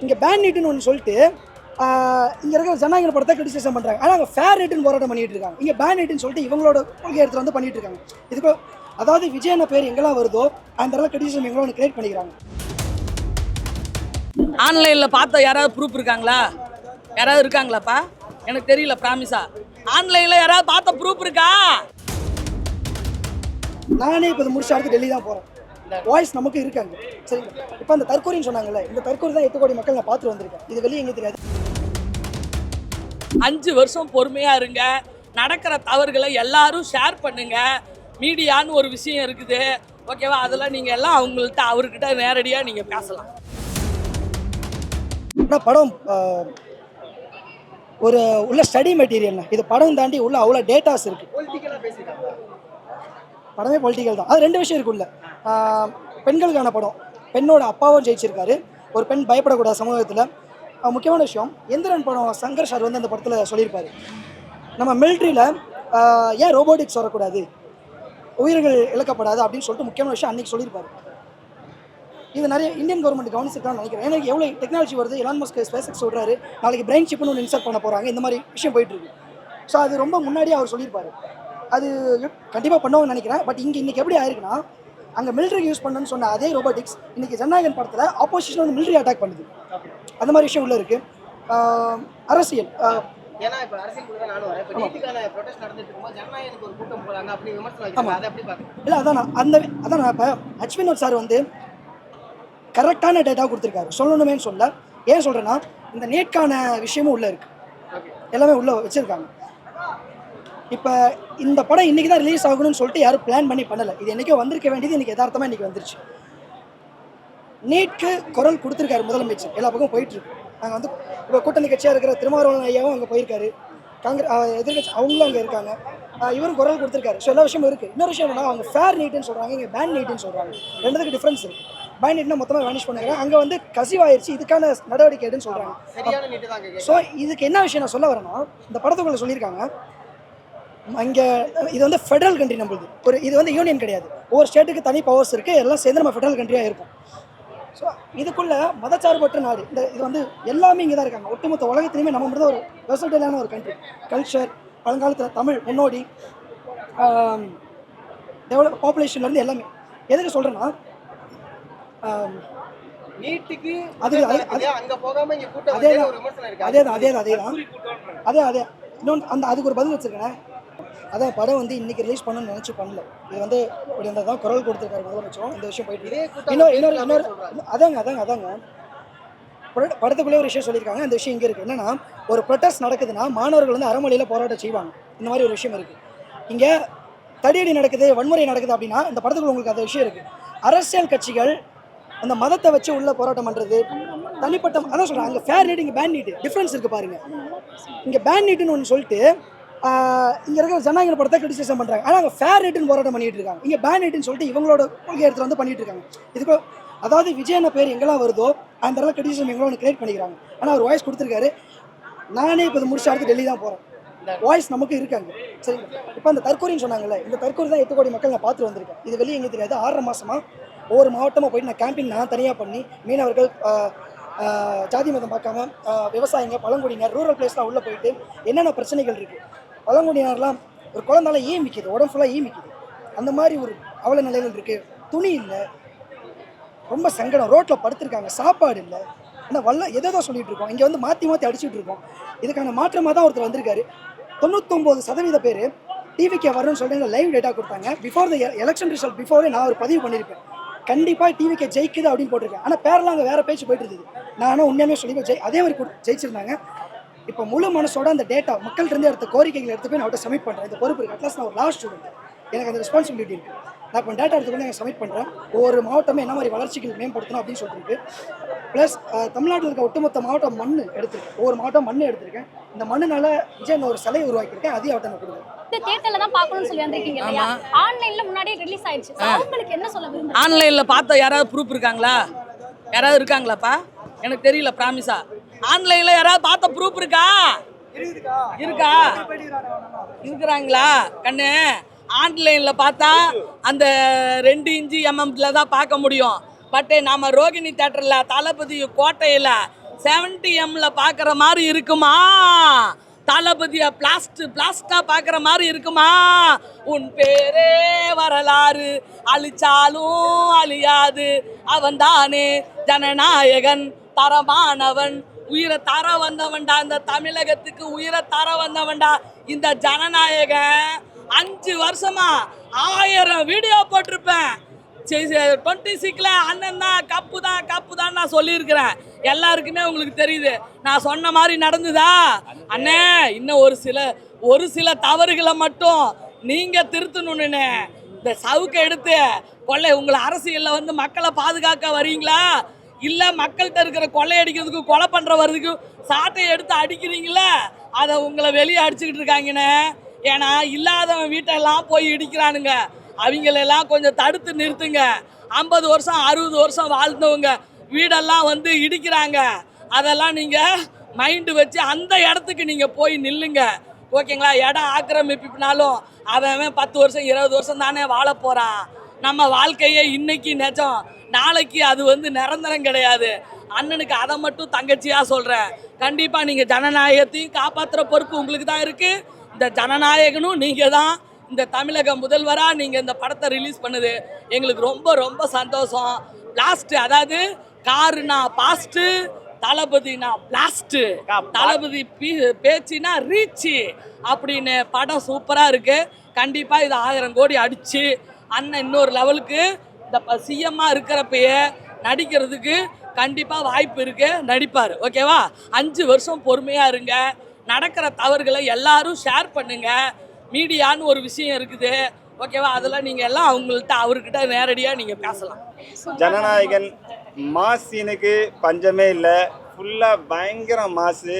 இங்கே பேன் நீட்டுன்னு ஒன்று சொல்லிட்டு இங்கே இருக்கிற ஜனநாயக படத்தை கிரிட்டிசைஸ் பண்ணுறாங்க. ஆனால் அங்கே ஃபேர் நீட்டுன்னு போராட்டம் பண்ணிட்டு இருக்காங்க. இங்கே பேன் நீட்டுன்னு சொல்லிட்டு இவங்களோட கொள்கை எடுத்து வந்து பண்ணிட்டு இருக்காங்க. இதுக்கு அதாவது விஜயன பேர் எங்கெல்லாம் வருதோ அந்த இடத்துல கிரிட்டிசிசம் எங்களோட கிரியேட் பண்ணிக்கிறாங்க. ஆன்லைனில் பார்த்த யாராவது ப்ரூஃப் இருக்காங்களா? யாராவது இருக்காங்களாப்பா? எனக்கு தெரியல. ப்ராமிஸா ஆன்லைனில் யாராவது பார்த்த ப்ரூஃப் இருக்கா? நானே இப்போ இது முடிச்சு அடுத்து டெல்லி தான் போகிறேன். வாய்ஸ் நமக்கு இருக்காங்க. சரிங்களா? இப்போ அந்த தற்கொலைன்னு சொன்னாங்கல்ல, இந்த தற்கொலை தான் 8 கோடி மக்கள் நான் பார்த்துட்டு வந்திருக்கேன். இது வெளியே எங்கே தெரியாது. 5 வருஷம் பொறுமையாக இருங்க. நடக்கிற தவறுகளை எல்லாரும் ஷேர் பண்ணுங்க. மீடியான்னு ஒரு விஷயம் இருக்குது, ஓகேவா? அதெல்லாம் நீங்கள் எல்லாம் அவங்கள்ட்ட அவர்கிட்ட நேரடியாக நீங்கள் பேசலாம். ஆனால் படம் ஒரு உள்ள ஸ்டடி மெட்டீரியல்னா இது படம் தாண்டி உள்ள அவ்வளோ டேட்டாஸ் இருக்குது. படமே பொலிட்டிக்கல் தான். அது 2 விஷயம் இருக்குல்ல. பெண்களுக்கான படம், பெண்ணோட அப்பாவும் ஜெயிச்சிருக்காரு. ஒரு பெண் பயப்படக்கூடாது சமூகத்தில். முக்கியமான விஷயம் எந்திரன் படம் சங்கர் சார் வந்து அந்த படத்தில் சொல்லியிருப்பார், நம்ம மிலிட்ரியில் ஏன் ரோபோட்டிக்ஸ் வரக்கூடாது, உயிர்கள் இழக்கப்படாது அப்படின்னு சொல்லிட்டு முக்கியமான விஷயம் அன்றைக்கி சொல்லியிருப்பார். இது நிறைய இந்தியன் கவர்மெண்ட் கவனிச்சிருக்கான்னு நினைக்கிறேன். எனக்கு எவ்வளோ டெக்னாலஜி வருது, எலான் மஸ்க் ஸ்பேஸ் சொல்கிறாரு, நாளைக்கு பிரெயின் சிப்னு ஒன்று இன்சர்ட் பண்ண போகிறாங்க, இந்த மாதிரி விஷயம் போயிட்டுருக்கு. ஸோ அது ரொம்ப முன்னாடியே அவர் சொல்லியிருப்பார். அது கண்டிப்பாக பண்ணுவோம்னு நினைக்கிறேன். பட் இன்றைக்கி எப்படி ஆயிருக்குன்னா, அங்கே மிலிட்ரிக்கு யூஸ் பண்ணணும்னு சொன்ன அதே ரோபோட்டிக்ஸ் இன்றைக்கி ஜனநாயகன் படத்தில் ஆப்போசிஷன் வந்து மிலிட்ரி அட்டாக் பண்ணுது. அந்த மாதிரி விஷயம் உள்ளே இருக்குது. அரசியல் ஏன்னா இப்போ அரசியல் தான் நானும் வரேன். இப்போ நீட்டுக்கான ப்ரொடெஸ்ட் நடந்துட்டு இருக்கும்போது ஜனநாயகனுக்கு ஒரு கூட்டம் போகிறாங்க அப்படி விமர்சனம் வைக்கிறாங்க. அதை எப்படி பார்க்குறேன்? இல்லை அதான் நான் இப்போ ஹச்வினோத் சார் வந்து கரெக்டான டேட்டா கொடுத்துருக்காரு. சொல்லணுமேனு சொல்ல. ஏன் சொல்கிறேன்னா, இந்த நீட்கான விஷயமும் உள்ளே இருக்குது, எல்லாமே உள்ளே வச்சுருக்காங்க. இப்போ இந்த படம் இன்றைக்கி தான் ரிலீஸ் ஆகணும்னு சொல்லிட்டு யாரும் பிளான் பண்ணி பண்ணலை. இது என்றைக்கோ வந்திருக்க வேண்டியது இன்றைக்கி யதார்த்தமாக இன்றைக்கி வந்துருச்சு. நீட்க்கு குரல் கொடுத்துருக்காரு முதலமைச்சர், எல்லா பக்கம் போயிட்டுருக்கு. நாங்கள் வந்து இப்போ கூட்டணி கட்சியாக இருக்கிற திருமாவளவன் ஐயாவும் அங்கே போயிருக்காரு, எதிர்கட்சி அவங்களும் அங்கே இருக்காங்க, இவரும் குரல் கொடுத்துருக்காரு. ஸோ எல்லா விஷயமும் இருக்குது. இன்னொரு விஷயம் என்னன்னா, அவங்க ஃபேர் நீட்டுன்னு சொல்கிறாங்க, இங்கே பேன் நீட்டுன்னு சொல்கிறாங்க. ரெண்டுத்துக்கு டிஃப்ரென்ஸ் இருக்குது. பேன் நீட்னா மொத்தமாக வேனிஷ் பண்ணுறாங்க, அங்கே வந்து கசிவாயிருச்சு, இதுக்கான நடவடிக்கை எடுன்னு சொல்கிறாங்க. ஸோ இதுக்கு என்ன விஷயம் நான் சொல்ல வரேன்னா, இந்த படத்துக்குள்ளே சொல்லியிருக்காங்க, அங்கே இது வந்து ஃபெடரல் கண்ட்ரி நம்மளுது, இது வந்து யூனியன் கிடையாது. ஒவ்வொரு ஸ்டேட்டுக்கு தனி பவர்ஸ் இருக்குது, எல்லாம் சேர்ந்து நம்ம ஃபெடரல் கண்ட்ரியாக இருக்கும். ஸோ இதுக்குள்ளே மதச்சார்பற்ற நாடு, இது வந்து எல்லாமே இங்கே தான் இருக்காங்க. ஒட்டுமொத்த உலகத்துலேயுமே நம்ம மட்டும் தான் ஒரு வெர்சடைலான ஒரு கண்ட்ரி. கல்ச்சர், பழங்காலத்தில் தமிழ் முன்னோடி, டெவலப் பாப்புலேஷன்லேருந்து எல்லாமே. எதுக்கு சொல்கிறேன்னா, நீட்டுக்கு அதே இன்னொன்று அதுக்கு ஒரு பதில் வச்சுருக்கேன். அதான் படம் வந்து இன்றைக்கி ரிலீஸ் பண்ணணும்னு நினச்சி பண்ணல. இது வந்து இப்படி அந்த தான் குரல் கொடுத்துருக்காரு முதலமைச்சரும். இந்த விஷயம் போயிட்டு இன்னொரு அதாங்க படத்துக்குள்ளே ஒரு விஷயம் சொல்லியிருக்காங்க. அந்த விஷயம் இங்கே இருக்குது. என்னென்னா, ஒரு ப்ரொட்டஸ்ட் நடக்குதுன்னா மாணவர்கள் வந்து அறமொழியில் போராட்டம் செய்வாங்க. இந்த மாதிரி ஒரு விஷயம் இருக்குது. இங்கே தடியடி நடக்குது, வன்முறை நடக்குது அப்படின்னா இந்த படத்துக்குள்ள உங்களுக்கு அந்த விஷயம் இருக்குது. அரசியல் கட்சிகள் அந்த மதத்தை வச்சு உள்ள போராட்டம் பண்ணுறது தனிப்பட்ட, அதான் சொல்கிறேன், அங்கே ஃபேர் நீட், இங்கே பேன் நீட் டிஃப்ரென்ஸ் இருக்குது பாருங்கள். இங்கே பேன் நீட்டுன்னு ஒன்று சொல்லிட்டு இங்கே இருக்கிற ஜனநாயக படத்தை கிரிட்டிசைஸ் பண்ணுறாங்க. ஆனால் அங்கே ஃபேர் நீட்டுன்னு போராட்டம் பண்ணிட்டு இருக்காங்க. இங்கே பேன் நீட்டுன்னு சொல்லிட்டு இவங்களோட கொள்கை எடுத்து வந்து பண்ணிட்டு இருக்காங்க. இதுக்கு அதாவது விஜயன பேர் எங்கெல்லாம் வருதோ அந்த இடத்துல கிரிட்டிசிசம் எங்களோட கிரியேட் பண்ணிக்கிறாங்க. ஆனால் அவர் வாய்ஸ் கொடுத்துருக்காரு. நானே இப்போ இது முடிச்சு அடுத்து டெல்லி தான் போகிறேன். வாய்ஸ் நமக்கு இருக்காங்க. சரிங்களா? இப்போ அந்த தற்கொலைன்னு சொன்னாங்கல்ல, இந்த தற்கொலை தான் 8 கோடி மக்கள் நான் பார்த்துட்டு வந்திருக்கேன். இது வெளியே எங்கே தெரியாது. 6 மாதமாக ஒவ்வொரு மாவட்டமாக போயிட்டு நான் கேம்பிங் நான் தனியாக பண்ணி, மீனவர்கள், ஜாதி மதம் பார்க்காம, விவசாயிங்க, பழங்குடியினர், ரூரல் பிளேஸ்லாம் உள்ளே போயிட்டு என்னென்ன பிரச்சனைகள் இருக்குது, பழங்குடியினர்லாம் ஒரு குழந்தால ஈமிக்குது, உடம்பு ஃபுல்லாக ஈமிக்குது, அந்த மாதிரி ஒரு அவல நிலைகள் இருக்குது. துணி இல்லை, ரொம்ப சங்கடம், ரோட்டில் படுத்திருக்காங்க, சாப்பாடு இல்லை. ஆனால் எதோ சொல்லிகிட்டு இருக்கோம். இங்கே வந்து மாற்றி அடிச்சுட்டு இருக்கோம். இதுக்கான மாற்றமாக தான் ஒருத்தர் வந்திருக்காரு. 99% பேர் டிவிக்கு வரணும்னு சொல்லிட்டு லைவ் டேட்டா கொடுத்தாங்க. Before the election result before நான் ஒரு பதிவு பண்ணியிருப்பேன், கண்டிப்பாக டிவிக்கு ஜெயிக்குது அப்படின்னு போட்டிருக்கேன். ஆனால் பேரெல்லாம் அங்கே வேறு பேச்சு போயிட்டு இருந்தது. நான் உண்மையுமே சொல்லி அதே மாதிரி ஜெயிச்சிருந்தாங்க. இப்போ முழு மனசோட அந்த டேட்டா மக்கள்கிட்ட எடுத்த கோரிக்கைகள் எடுத்து போய் நான் அவர்கிட்ட சப்மிட் பண்ணுறேன். இந்த பொறுப்பு இருக்குது. அட்லாஸ்ட் நான் ஒரு லாஸ்ட் ஸ்டூடெண்ட், எனக்கு அந்த ரெஸ்பான்சிபிலிட்டி இருக்குது. நான் இப்போ டேட்டா எடுத்துக்கொண்டு நான் சப்மிட் பண்ணுறேன். ஒவ்வொரு மாவட்டமே என்ன மாதிரி வளர்ச்சிகள் மேம்படுத்தணும் அப்படின்னு சொல்லிட்டு. ப்ளஸ் தமிழ்நாட்டில் இருக்க ஒட்டுமொத்த மாவட்டம் மண் எடுத்திருக்கேன். ஒவ்வொரு மாவட்டம் மண் எடுத்திருக்கேன். இந்த மண்ணுனால விஜய் ஒரு சிலை உருவாக்கியிருக்கேன். அதையும் அவட்ட நான் கொடுக்குறேன். இந்த தியேட்டர்ல தான் பார்க்கணும்னு சொல்லி வந்திருக்கீங்க இல்லையா? ஆன்லைன்ல முன்னாடியே ரிலீஸ் ஆயிடுச்சு. அவங்களுக்கு என்ன சொல்ல விரும்புறீங்க? ஆன்லைனில் பார்த்த யாராவது ப்ரூஃப் இருக்காங்களா? யாராவது இருக்காங்களாப்பா? எனக்கு தெரியல. ப்ராமிஸா ஆன்லைனில் யாராவது பார்த்த ப்ரூஃப் இருக்கா? இருக்கிறாங்களா கண்ணு? ஆன்லைனில் பார்த்தா அந்த 2 இன்ச்சு mm தான் பார்க்க முடியும். பட் நாம் ரோகிணி தேட்டரில், தளபதி கோட்டையில் 70M பார்க்குற மாதிரி இருக்குமா? தளபதியை பிளாஸ்டா பார்க்குற மாதிரி இருக்குமா? உன் பேரே வரலாறு, அழிச்சாலும் அழியாது, அவன் தானே ஜனநாயகன், தரமானவன், உயிரை தர வந்தவன்டா, இந்த தமிழகத்துக்கு உயிரை தர வந்தவன்டா இந்த ஜனநாயகன். 5 வருஷமா 1000 வீடியோ போட்டிருப்பேன். 26ல அண்ணன் தான் கப்பு தான் நான் சொல்லியிருக்கிறேன். எல்லாருக்குமே உங்களுக்கு தெரியுது. நான் சொன்ன மாதிரி நடந்துதா அண்ணே? இன்னும் ஒரு சில தவறுகளை மட்டும் நீங்க திருத்தணும்னு இந்த சவுக்கை எடுத்து உங்களை அரசியல்ல வந்து மக்களை பாதுகாக்க வரீங்களா, இல்ல மக்கள்கிட்ட இருக்கிற கொள்ளையடிக்கிறதுக்கு கொலை பண்ற வர்றதுக்கு சாட்டையை எடுத்து அடிக்கிறீங்களா? அதை உங்களை வெளியே அடிச்சுக்கிட்டு இருக்காங்கண்ணே. ஏன்னா இல்லாதவன் வீட்டெல்லாம் போய் இடிக்கிறானுங்க. அவங்களெல்லாம் கொஞ்சம் தடுத்து நிறுத்துங்க. 50 வருஷம் 60 வருஷம் வாழ்ந்தவங்க வீடெல்லாம் வந்து இடிக்கிறாங்க. அதெல்லாம் நீங்கள் மைண்டு வச்சு அந்த இடத்துக்கு நீங்கள் போய் நில்லுங்க. ஓகேங்களா? இடம் ஆக்கிரமிப்பினாலும் அவன் 10 வருஷம் 20 வருஷம் தானே வாழ போகிறான். நம்ம வாழ்க்கையே இன்னைக்கு நிஜம், நாளைக்கு அது வந்து நிரந்தரம் கிடையாது. அண்ணனுக்கு அதை மட்டும் தங்கச்சியாக சொல்கிறேன். கண்டிப்பாக நீங்கள் ஜனநாயகத்தையும் காப்பாற்றுற பொறுப்பு உங்களுக்கு தான் இருக்குது. இந்த ஜனநாயகனும் நீங்கள் தான். இந்த தமிழக முதல்வராக நீங்கள் இந்த படத்தை ரிலீஸ் பண்ணுது எங்களுக்கு ரொம்ப ரொம்ப சந்தோஷம். பிளாஸ்ட், அதாவது காருனா பாஸ்ட்டு, தளபதினா பிளாஸ்ட்டு, தளபதி பேச்சுனா ரீச்சு அப்படின்னு படம் சூப்பராக இருக்குது. கண்டிப்பாக இது 1000 கோடி அடித்து அண்ணன் இன்னொரு லெவலுக்கு இந்த சிஎம்மாக இருக்கிறப்பயே நடிக்கிறதுக்கு கண்டிப்பாக வாய்ப்பு இருக்குது, நடிப்பார். ஓகேவா? 5 வருஷம் பொறுமையாக இருங்க. நடக்கிற தவறுகளை எல்லாரும் ஷேர் பண்ணுங்கள். மீடியான்னு ஒரு விஷயம் இருக்குது. ஓகேவா? அதெல்லாம் நீங்கள் எல்லாம் அவர்கிட்ட நேரடியாக நீங்கள் பேசலாம். ஜனநாயகன் மாஸ் சீனுக்கு பஞ்சமே இல்லை. ஃபுல்லாக பயங்கர மாசு.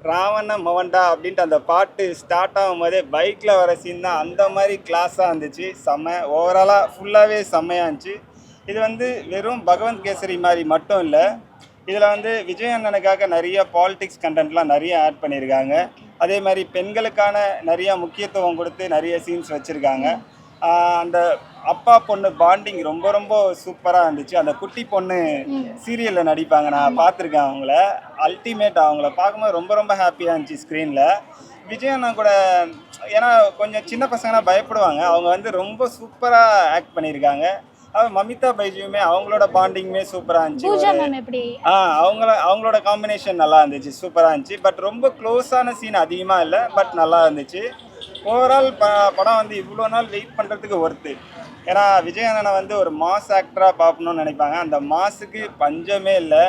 ராவண மவன்டா அப்படின்ட்டு அந்த பாட்டு ஸ்டார்ட் ஆகும் போதே பைக்கில் வர சீன் தான் அந்த மாதிரி கிளாஸாக இருந்துச்சு. செம்ம ஓவராலாக ஃபுல்லாகவே செம்மையாக இருந்துச்சு. இது வந்து வெறும் பகவந்த் கேசரி மாதிரி மட்டும் இல்லை, இதில் வந்து விஜய் அண்ணனுக்காக நிறைய பாலிடிக்ஸ் கண்டென்ட்லாம் நிறைய ஆட் பண்ணியிருக்காங்க. அதே மாதிரி பெண்களுக்கான நிறைய முக்கியத்துவம் கொடுத்து நிறைய சீன்ஸ் வச்சுருக்காங்க. அந்த அப்பா பொண்ணு பாண்டிங் ரொம்ப ரொம்ப சூப்பராக இருந்துச்சு. அந்த குட்டி பொண்ணு சீரியலில் நடிப்பாங்க, நான் பார்த்துருக்கேன் அவங்கள. அல்டிமேட். அவங்கள பார்க்கும்போது ரொம்ப ரொம்ப ஹாப்பியாக இருந்துச்சு ஸ்க்ரீனில். விஜய் அண்ணா கூட ஏன்னா கொஞ்சம் சின்ன பசங்கன்னா பயப்படுவாங்க, அவங்க வந்து ரொம்ப சூப்பராக ஆக்ட் பண்ணியிருக்காங்க. மமிதா பைஜியுமே அவங்களோட பாண்டிங்குமே சூப்பராக இருந்துச்சு. அவங்களோட காம்பினேஷன் நல்லா இருந்துச்சு, சூப்பராக இருந்துச்சு. பட் ரொம்ப க்ளோஸான சீன் அதிகமாக இல்லை, பட் நல்லா இருந்துச்சு. ஓவரால் படம் வந்து இவ்வளோ நாள் வெயிட் பண்ணுறதுக்கு ஒர்த்து. ஏன்னா விஜய் அண்ணனை வந்து ஒரு மாஸ் ஆக்டராக பார்க்கணுன்னு நினைப்பாங்க. அந்த மாஸுக்கு பஞ்சமே இல்லை.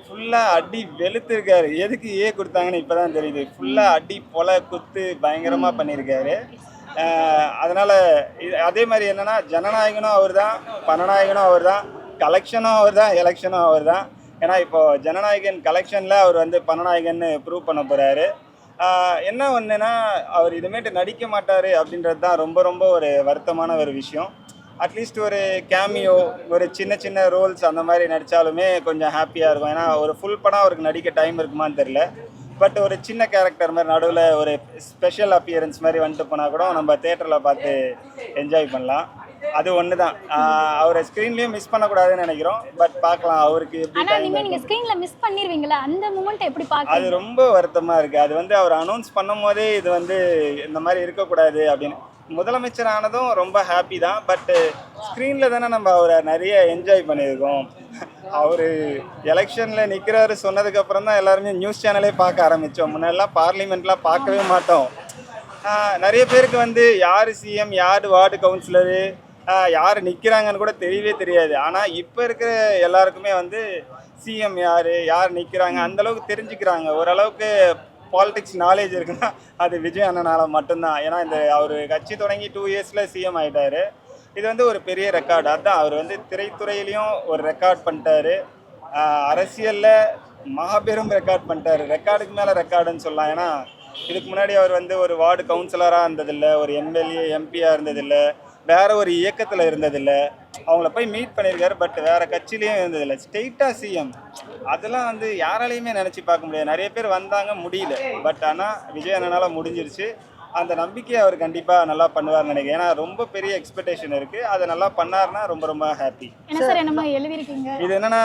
ஃபுல்லாக அடி வெளுத்துருக்காரு. எதுக்கு கொடுத்தாங்கன்னு இப்போ தான் தெரியுது. ஃபுல்லாக அடி பொலை குத்து பயங்கரமாக பண்ணியிருக்காரு. அதனால் அதே மாதிரி என்னென்னா ஜனநாயகனும் அவர் தான், பணநாயகனும் அவர் தான், கலெக்ஷனும் அவர் தான், எலெக்ஷனும் அவர் தான். ஏன்னா இப்போது ஜனநாயகன் கலெக்ஷனில் அவர் வந்து பணநாயகன்னு ப்ரூவ் பண்ண போகிறாரு. என்ன ஒன்றுனா அவர் இதுமேட்டு நடிக்க மாட்டார் அப்படின்றது தான் ரொம்ப ரொம்ப ஒரு வருத்தமான ஒரு விஷயம். அட்லீஸ்ட் ஒரு கேமியோ, ஒரு சின்ன சின்ன ரோல்ஸ் அந்த மாதிரி நடித்தாலுமே கொஞ்சம் ஹாப்பியாக இருக்கும். ஏன்னா ஒரு ஃபுல் படம் அவருக்கு நடிக்க டைம் இருக்குமான்னு தெரில. பட் ஒரு சின்ன கேரக்டர் மாதிரி நடுவில் ஒரு ஸ்பெஷல் அப்பியரன்ஸ் மாதிரி வந்துட்டு போனால் கூட நம்ம தேட்டரில் பார்த்து என்ஜாய் பண்ணலாம். அது ஒன்று தான். அவரை ஸ்க்ரீன்லேயும் மிஸ் பண்ணக்கூடாதுன்னு நினைக்கிறோம். பட் பார்க்கலாம் அவருக்கு எப்படி ஸ்க்ரீனில் மிஸ் பண்ணிடுவீங்களா அந்த மூமெண்ட் எப்படி பார்க்க? அது ரொம்ப வருத்தமாக இருக்குது. அது வந்து அவர் அனௌன்ஸ் பண்ணும் போதே இது வந்து இந்த மாதிரி இருக்கக்கூடாது அப்படின்னு. முதலமைச்சர் ஆனதும் ரொம்ப ஹாப்பி தான். பட்டு ஸ்க்ரீனில் தானே நம்ம அவரை நிறைய என்ஜாய் பண்ணியிருக்கோம். அவர் எலெக்ஷனில் நிற்கிறாரு சொன்னதுக்கப்புறம் தான் எல்லாருமே நியூஸ் சேனலே பார்க்க ஆரம்பித்தோம். முன்னெல்லாம் பார்லிமெண்ட்லாம் பார்க்கவே மாட்டோம். நிறைய பேருக்கு வந்து யார் சிஎம், யார் வார்டு கவுன்சிலரு, யார் நிற்கிறாங்கன்னு கூட தெரியவே தெரியாது. ஆனால் இப்போ இருக்கிற எல்லாருக்குமே வந்து சிஎம் யார் நிற்கிறாங்க அந்தளவுக்கு தெரிஞ்சுக்கிறாங்க. ஓரளவுக்கு பாலிடிக்ஸ் நாலேஜ் இருக்குன்னா அது விஜய் அண்ணனால் மட்டும்தான். ஏன்னா இந்த அவர் கட்சி தொடங்கி 2 இயர்ஸில் சிஎம் ஆகிட்டார். இது வந்து ஒரு பெரிய ரெக்கார்டு. அதுதான் அவர் வந்து திரைத்துறையிலையும் ஒரு ரெக்கார்ட் பண்ணிட்டாரு, அரசியலில் மாபெரும் ரெக்கார்ட் பண்ணிட்டாரு. ரெக்கார்டுக்கு மேலே ரெக்கார்டுன்னு சொல்லலாம். ஏன்னா இதுக்கு முன்னாடி அவர் வந்து ஒரு வார்டு கவுன்சிலராக இருந்ததில்லை, ஒரு எம்எல்ஏ எம்பியாக இருந்ததில்லை, வேறு ஒரு இயக்கத்தில் இருந்ததில்லை. அவங்கள போய் மீட் பண்ணியிருக்காரு. பட் வேறு கட்சியிலையும் இருந்ததில்லை. ஸ்ட்ரெயிட்டாக சிஎம். அதெல்லாம் வந்து யாராலையுமே நினச்சி பார்க்க முடியாது. நிறைய பேர் வந்தாங்க, முடியல. பட் ஆனால் விஜய் அண்ணனால் முடிஞ்சிருச்சு. அந்த நம்பிக்கையை அவர் கண்டிப்பாக நல்லா பண்ணுவார்னு நினைக்கிறேன். ஏன்னா ரொம்ப பெரிய எக்ஸ்பெக்டேஷன் இருக்குது. அதை நல்லா பண்ணார்னா ரொம்ப ரொம்ப ஹாப்பி. எழுதிருக்கீங்க. இது என்னென்னா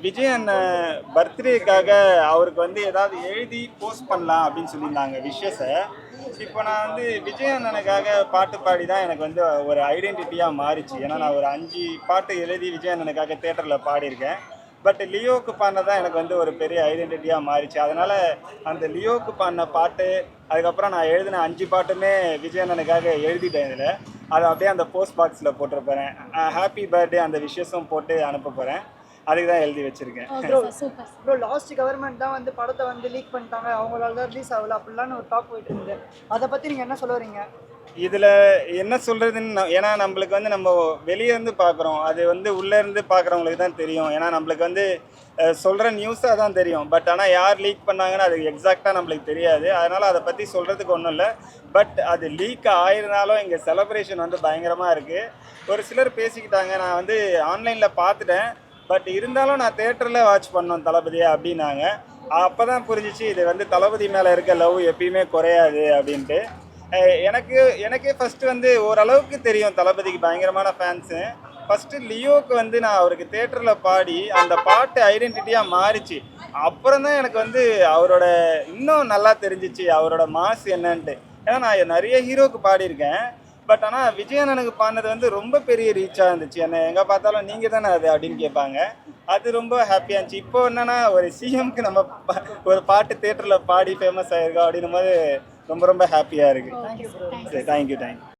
விஜய் அண்ணன் பர்த்டேக்காக அவருக்கு வந்து ஏதாவது எழுதி போஸ்ட் பண்ணலாம் அப்படின்னு சொல்லியிருந்தாங்க விஷஸை. இப்போ நான் வந்து விஜய் அண்ணனுக்காக பாட்டு பாடி தான் எனக்கு வந்து ஒரு ஐடென்டிட்டியாக மாறிச்சு. ஏன்னா நான் ஒரு 5 பாட்டு எழுதி விஜய் அண்ணனுக்காக தேட்டரில் பாடியிருக்கேன். பட் லியோவுக்கு பாடினது தான் எனக்கு வந்து ஒரு பெரிய ஐடென்டிட்டியாக மாறிச்சு. அதனால் அந்த லியோவுக்கு பாடின பாட்டு, அதுக்கப்புறம் நான் எழுதின 5 பாட்டுமே விஜய் அண்ணனுக்காக எழுதிட்டேன். இதில் அதை அப்படியே அந்த போஸ்ட் பாக்ஸில் போட்டிருப்பேன். ஹாப்பி பர்த்டே அந்த விஷஸும் போட்டு அனுப்ப போகிறேன். அதுக்கு தான் எழுதி வச்சுருக்கேன். சூப்பர். ப்ரோ லாஸ்ட் கவர்மெண்ட் தான் வந்து படத்தை வந்து லீக் பண்ணிட்டாங்க, அவங்களால தான் ரிலீஸ் ஆகல அப்படிலாம் ஒரு டாக் போயிட்டு இருந்தது. அதை பற்றி நீங்கள் என்ன சொல்ல வரீங்க? இதில் என்ன சொல்கிறதுன்னு ஏன்னா நம்மளுக்கு வந்து நம்ம வெளியேருந்து பார்க்குறோம், அது வந்து உள்ளேருந்து பார்க்குறவங்களுக்கு தான் தெரியும். ஏன்னா நம்மளுக்கு வந்து சொல்கிற நியூஸாக தான் தெரியும். பட் ஆனால் யார் லீக் பண்ணாங்கன்னு அது எக்ஸாக்டாக நம்மளுக்கு தெரியாது. அதனால் அதை பற்றி சொல்கிறதுக்கு ஒன்றும் இல்லை. பட் அது லீக் ஆயிருந்தாலும் இங்கே செலப்ரேஷன் வந்து பயங்கரமாக இருக்குது. ஒரு சிலர் பேசிக்கிட்டாங்க, நான் வந்து ஆன்லைனில் பார்த்துட்டேன், பட் இருந்தாலும் நான் தேட்டரில் வாட்ச் பண்ணோம் தளபதியை அப்படின்னாங்க. அப்போ தான் புரிஞ்சிச்சு இது வந்து தளபதி மேலே இருக்க லவ் எப்பயுமே குறையாது அப்படின்ட்டு. எனக்கே ஃபஸ்ட்டு வந்து ஓரளவுக்கு தெரியும் தளபதிக்கு பயங்கரமான ஃபேன்ஸு. ஃபஸ்ட்டு லியோவுக்கு வந்து நான் அவருக்கு தேட்டரில் பாடி அந்த பாட்டு ஐடென்டிட்டியாக மாறிச்சு. அப்புறம் தான் எனக்கு வந்து அவரோட இன்னும் நல்லா தெரிஞ்சிச்சு அவரோட மாஸ் என்னன்ட்டு. ஏன்னா நான் நிறைய ஹீரோவுக்கு பாடியிருக்கேன். பட் ஆனால் விஜய் அண்ணனுக்கு பாடினது வந்து ரொம்ப பெரிய ரீச்சாக இருந்துச்சு. என்ன எங்கே பார்த்தாலும் நீங்கள் தானே அது அப்படின்னு கேட்பாங்க. அது ரொம்ப ஹாப்பியாக இருந்துச்சு. இப்போ என்னென்னா ஒரு சிஎம்க்கு நம்ம ஒரு பாட்டு தேட்டரில் பாடி ஃபேமஸ் ஆகிருக்கோம் அப்படின்னும் போது ரொம்ப ரொம்ப ஹாப்பியாக இருக்குது. Okay sir. சரி, தேங்க்யூ.